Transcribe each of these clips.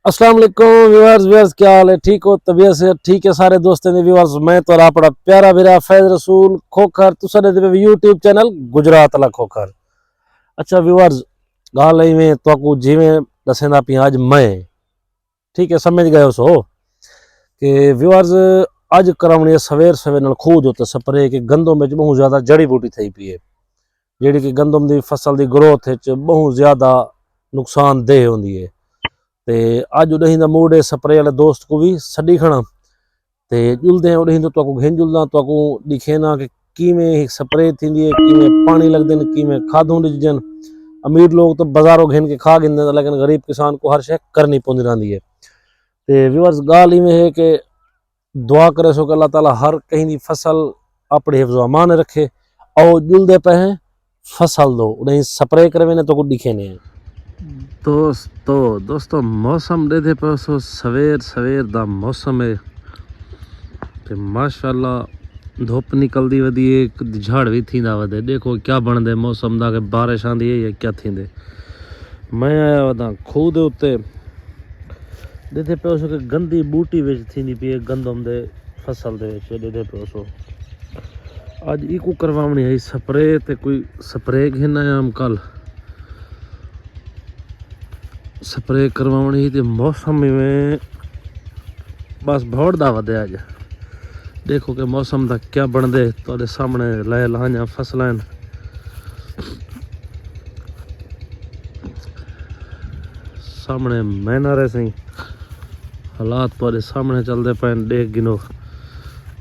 अस्सलाम वालेकुम viewers viewers क्या हाल है। ठीक हो? तबीयत से ठीक है सारे दोस्तों ने व्यूअर्स। मैं तो आपड़ा प्यारा मेरा फैज रसूल खोखर तुसा दे यूट्यूब चैनल गुजरात अला खोखर। अच्छा व्यूअर्स गाल में तो जिमें दसेंदा पी आज मैं ठीक है समझ गए सो कि व्यूअर्स अज करावनी सवेर सवेर नाल खूद होते स्प्रे कि गंदम में बहुत ज्यादा जड़ी बूटी थी पी है जी कि गंदम की फसल की ग्रोथ बहुत ज्यादा नुकसानदेह होंगी है। ते अज उड़ी का मूड है स्प्रे वाले दोस्त को भी सड़ी खड़ा ते जुलते उड़ी तो घेन जुलदा तो दिखे ना कि किमें स्प्रे थी है किमें पानी लगते हैं किमें खादों डिजन। अमीर लोग तो बाजारों घेन के खा गिनते लेकिन गरीब किसान को हर शय करनी पौंदी रही है। तो व्यूअर्स गाल इवें है कि दुआ करे सो कि अल्लाह ताला हर कहीं की फसल अपने हिफ्ज़ो अमान रखे और जुलते पे हैं फसल दो उन्हें स्प्रे करे तो कुछ दिखे नहीं। दोस्तों मौसम दे पे सो सवेर सवेर दा मौसम है ते माशाअल्लाह धुप निकलती वधी एक झाड़ भी थी वधे। देखो क्या बनदे मौसम दा कि बारिश आंदी है या क्या थींदे। मैं आया वदा खूह दे उत्ते देते पे सो कि गंदी बूटी विच थींदी पई है गंदम दे फसल दे विच देते पे सो अज इको करवावनी है स्प्रे ते कोई स्प्रे घेन आया हम कल स्प्रे करवानी तो मौसम में बस भौड़ दावत है अज। देखो कि मौसम का क्या बनदे तो सामने लै लाइया फसल सामने महीना रहे सही हालात तो सामने चलते पे देख गिनो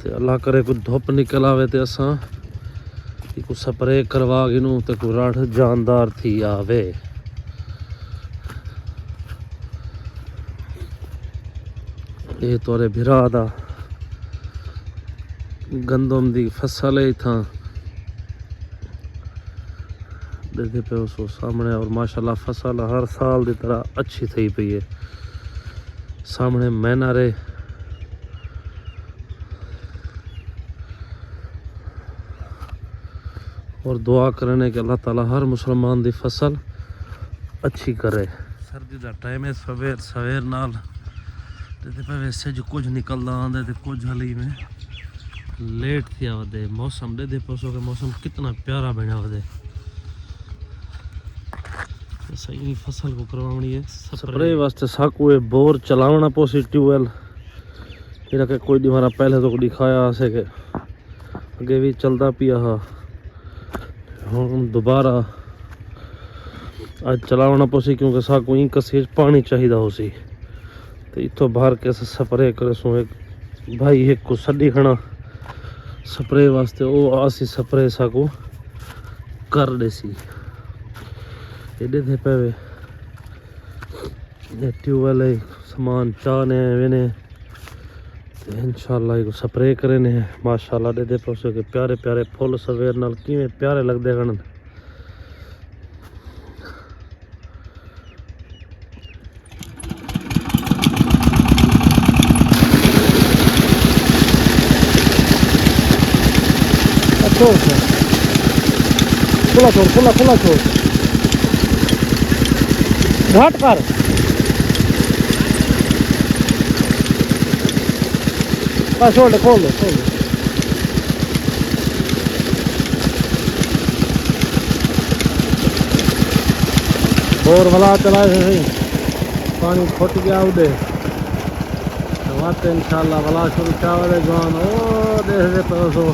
तो अल्लाह करे कोई धुप निकल आवे तो असा कोई स्प्रे करवा गिनू तो कोई राठ जानदार थी आवे। ये तोरे भिरा दा गंदम दी फसल है इतना देखे पे उसको सामने और माशाल्लाह फसल हर साल की तरह अच्छी थी पई है। सामने महीना रे और दुआ करने के अल्लाह ताला हर मुसलमान दी फसल अच्छी करे। सर्दी का टाइम है सवेर सवेर नाल वैसे जो कुछ निकलता आंदे तो कुछ हली में लेट थी वधे। मौसम दे पोसो के मौसम कितना प्यारा बना वधे सही फसल को करवानी है स्प्रे वास्ते साकू है बोर चलावना पोसी ट्यूबवेल जेड़ा के कोई दिवारा पहले तो दिखाया से के अगे भी चलता पिया हा हम दोबारा आज चलावना पोसी क्योंकि साकू इंक कसी पानी चाहिए हो सी तो इतो बाहर कैसे स्प्रे करे सो एक भाई एक को सड़ी खड़ा स्प्रे वास्ते वो आसी स्प्रे साकू कर देसी एडे थे पे ट्यूबवेल सामान चाने वेने इंशाल्लाह को स्प्रे करे ने माशाल्लाह दे पोसे के प्यारे प्यारे फुल सवेर नाल किवें प्यारे लगदे गण। खुला छोड़ खुला खुला छोड़ घाट कर बस छोड़ दे खोल दो खोल दो। बोर वाला चलाए सही पानी फुट गया उदे इंशाल्लाह वाला शुरू चावल जवान ओ देख दे तो सो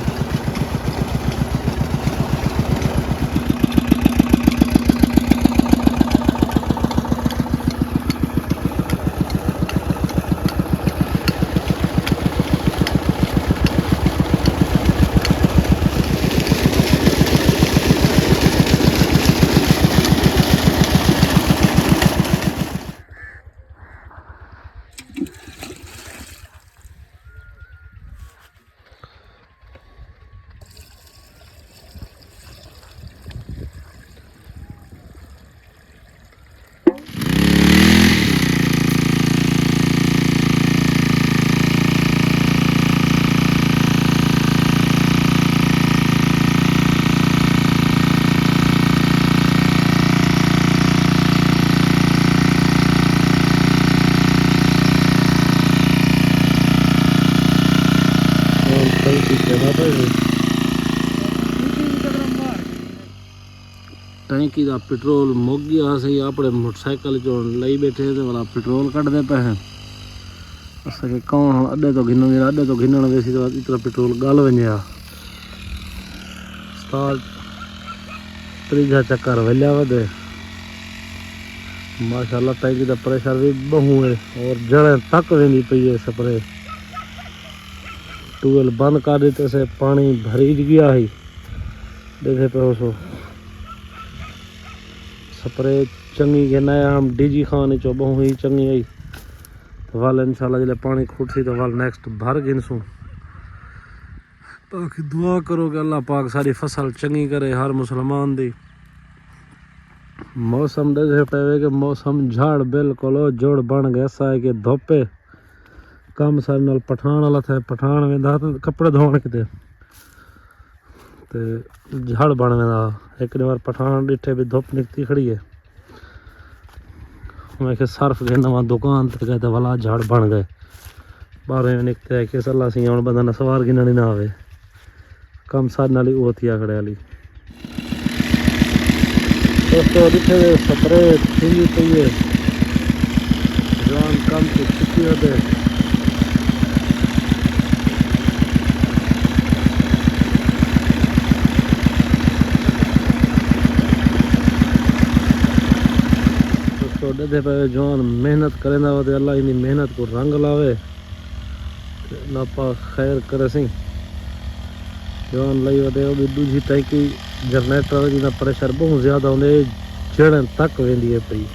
टैंकी का पेट्रोल मुक गया सही अपने मोटरसाइकिल चो लई बैठे थे वाला पेट्रोल कटते पे हैं असांखे कौन अड्डे तो घिन अड्डे तो घिनण वेसी तो इतना पेट्रोल गल वञे स्टार्ट त्रीजा चक्कर वलिया वधे माशाल्लाह टैंकी का प्रेशर भी बहु है और जड़ें तक वेंदी पई है स्प्रे ट्यूबवेल बंद कर देते से पानी भरी गया है देखे पे सो स्प्रे चंगी के नया हम डीजी खान चो बहु ही चंगी आई तो वाल इंशाल्लाह जल्द पानी खुटसी तो वाल नेक्स्ट भर गिनसूँ बाकी दुआ करो कि अल्लाह पाक सारी फसल चंगी करे हर मुसलमान दी मौसम देखे पे कि मौसम झाड़ बिल्कुल जोड़ बन गया सा है कि धोपे कम सारे नाल पठान वाला था पठान वेंदा तो कपड़े धोण किते ते झाड़ बन वेंदा एक बार पठान डिठे भी धुप निकती खड़ी है मैं के सर्फ के नवा दुकान ते गए तो वाला झाड़ बन गए बाहर निकते है कि सला सी हम बंदा सवार गिननी ना आवे कम सारे नाल वो थी खड़े वाली दोस्तों दिखे स्प्रे थी पई है जान कम से चुकी होते डे पे जवान मेहनत करेंदा वे अल्लाह इन मेहनत को रंग लावे नापा खैर करे सी जवान लई वे वो भी दूजी टैंकी जनरेटर जिना प्रेशर बहुत ज़्यादा होंगे जड़ें तक वेंदी है पई